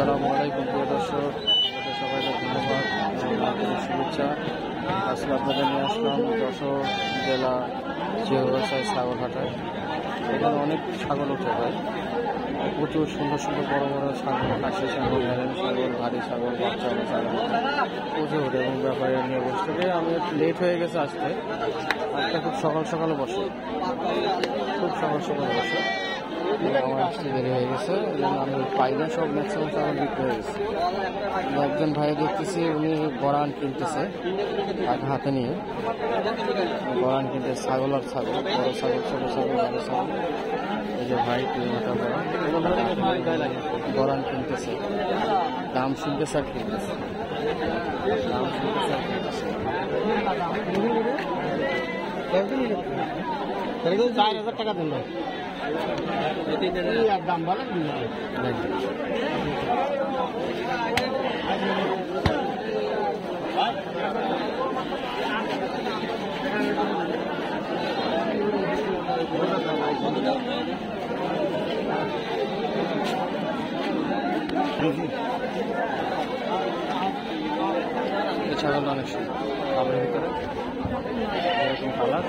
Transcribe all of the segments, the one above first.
আসসালামু আলাইকুম প্রিয় দর্শক, সবাইকে ধন্যবাদ, শুভেচ্ছা। আজকে আপনাদের নিয়ে আসলাম যশোর জেলা জিওগাছায় ছাগল হাটায়। এখানে অনেক ছাগল উঠে হয়, প্রচুর সুন্দর সুন্দর বড় বড় ছাগল, খাসি ছাগল, হ্যারেন ছাগল, ভারী ছাগল, বাচ্চা ছাগল প্রচুর ওঠে এবং ব্যাপারে নিয়ে বসতে আমি একটু লেট হয়ে গেছে আসতে। আজকে খুব সকাল সকালে বসে, খুব সকাল সকালে বসে, আমার আসতে দেরি হয়ে গেছে। আমি পাই না, সব ম্যাক্সিমাম ছাগল বিক্রি হয়ে গেছে। একজন ভাই দেখতেছি উনি গড়ান কিনতেছে হাতে নিয়ে, গড়ান কিনতে ছাগল আর ছাগল, বড় ছাগল, ছোট ছাগল, বড় ছাগল। এই যে ভাই গড়ান কিনতেছে, দাম শুনতেছে আর কিনতেছে, দাম শুনতেছে আর কিনতেছে। 4,000 টাকা দিল আর দাম বলেন এই ছাগলটা অনেক সুন্দর, কাপড়ের ভিতরে এরকম কালার,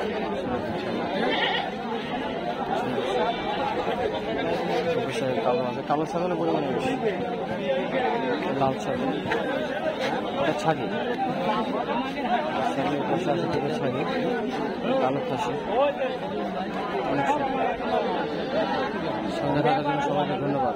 কালো আছে। কালো ছাগলের পরিমাণে বেশি, লাল ছাগল, এটা ছাগি, ছাগলের পাশে আছে থেকে ছাগি, কালো খাসি, অনেক সুন্দর। সঙ্গে থাকার জন্য সবাইকে ধন্যবাদ।